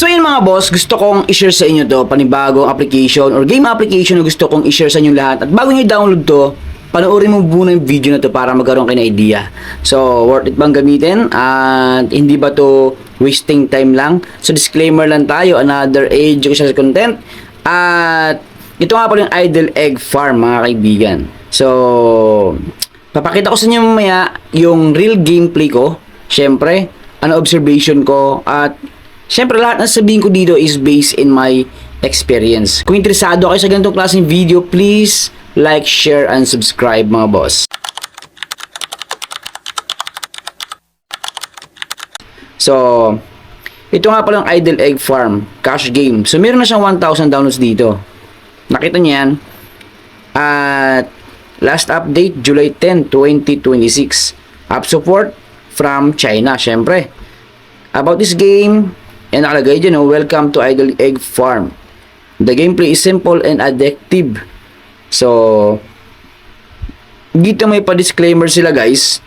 So yun mga boss, gusto kong i-share sa inyo to, panibagong application or game application na gusto kong i-share sa inyo lahat. At bago nyo i-download to, panoorin mo muna yung video na to para magkaroon kayo ng idea. So, worth it bang gamitin? At hindi ba to wasting time lang? So, disclaimer lang tayo, another educational content. At ito nga pala yung Idle Egg Farm mga kaibigan. So, papakita ko sa inyo mamaya yung real gameplay ko. Syempre, ano observation ko at syempre, lahat ng sabihin ko dito is based in my experience. Kung interesado kayo sa ganitong klaseng video, please like, share, and subscribe mga boss. So, ito nga pala ang Idle Egg Farm cash game. So, meron na siyang 1,000 downloads dito. Nakita niyo yan? At last update, July 10, 2026. App support from China, syempre. About this game, yan nakalagay dyan, welcome to Idle Egg Farm. The gameplay is simple and addictive. So, dito may pa-disclaimer sila guys.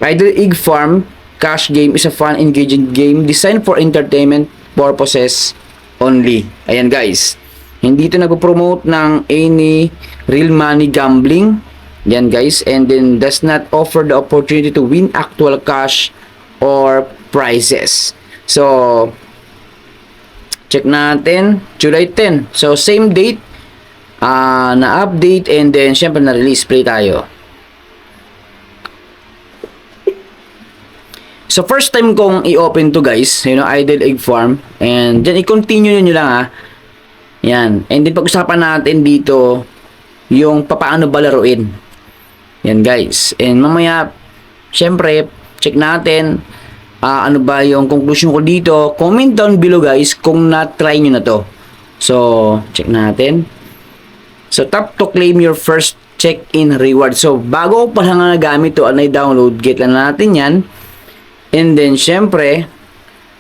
Idle Egg Farm cash game is a fun, engaging game designed for entertainment purposes only. Ayan guys. Hindi ito nag-promote ng any real money gambling. Yan guys. And then does not offer the opportunity to win actual cash or prizes. So, check natin, July 10. So, same date, na-update and then, syempre, na-release. Play tayo. So, first time kong i-open to guys, Idle Egg Farm. And then, i-continue nyo lang ha. Yan. And then, pag-usapan natin dito, yung papaano ba laruin. Yan guys. And mamaya, syempre, check natin, ano ba yung conclusion ko dito. Comment down below guys kung na-try nyo na to. So, check natin. So, tap to claim your first check-in reward. So, bago ko pa lang nagamit to, download, get lang natin yan. And then, syempre,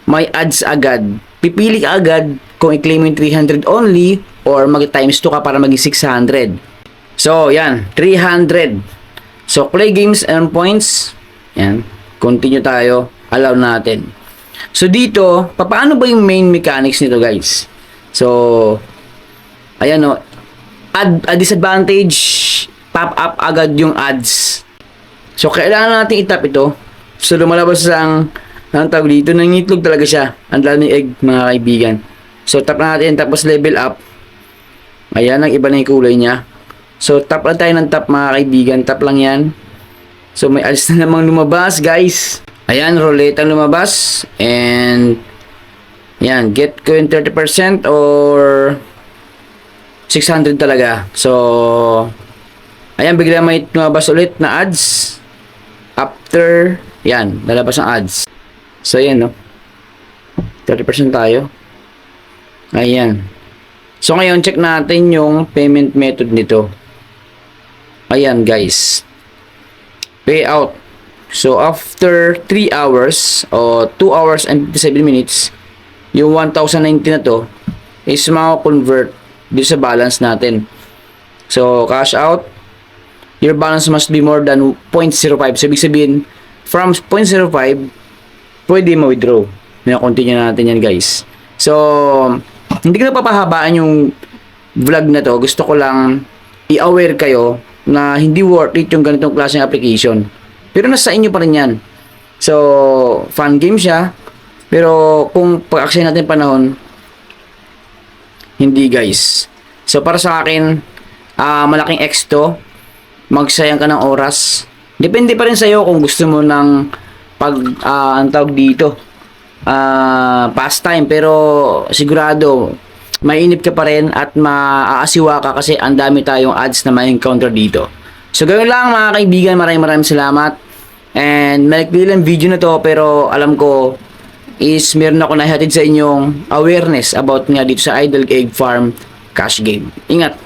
may ads agad. Pipili ka agad kung i-claim yung 300 only or mag-times 2 ka para maging 600. So, yan, 300. So, play games and points. Yan, continue tayo. Allow natin. So, dito, paano ba yung main mechanics nito, guys? So, ayan o. A disadvantage, pop up agad yung ads. So, kailangan natin itap ito. So, lumalabas ang tawag dito, nangitlog talaga siya. Ang daming egg, mga kaibigan. So, tap natin, tapos level up. Ayan, ang iba na yung kulay niya. So, tap lang tayo ng tap, mga kaibigan. Tap lang yan. So, may ads na namang lumabas, guys. Ayan, roulette ang lumabas. And, yan, get ko yung 30% or 600 talaga. So, ayan, bigla may lumabas ulit na ads. After, yan, lalabas ang ads. So, ayan, no. 30% tayo. Ayan. So, ngayon, check natin yung payment method nito. Ayan, guys. Payout. So, after 3 hours o 2 hours and 57 minutes, yung 1,090 na to is maka-convert dito sa balance natin. So, cash out, your balance must be more than 0.05. So, ibig sabihin, from 0.05, pwede ma-withdraw. Continue natin yan, guys. So, hindi ko na papahabaan yung vlog na to. Gusto ko lang i-aware kayo na hindi worth it yung ganitong klaseng application. Pero nasa inyo pa rin yan. So, fun game siya. Pero kung pag-aksaya natin panahon, hindi guys. So, para sa akin, malaking X to. Magsayang ka ng oras. Depende pa rin sa'yo kung gusto mo ng ang tawag dito, pastime. Pero sigurado, mainip ka pa rin at maaasiwa ka kasi ang dami tayong ads na ma-encounter dito. So, gawin lang mga kaibigan, maraming salamat. And malikli lang video na to pero alam ko is meron ako nahihatid sa inyong awareness about nga dito sa Idle Egg Farm cash game. Ingat!